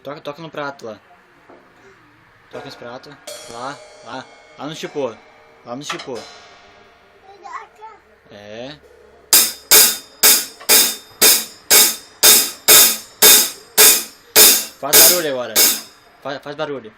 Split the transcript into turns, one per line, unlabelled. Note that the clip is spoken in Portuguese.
Toca no prato lá. Toca esse prato. Lá no chipô. Lá no chipô. É. Faz barulho agora. Faz barulho.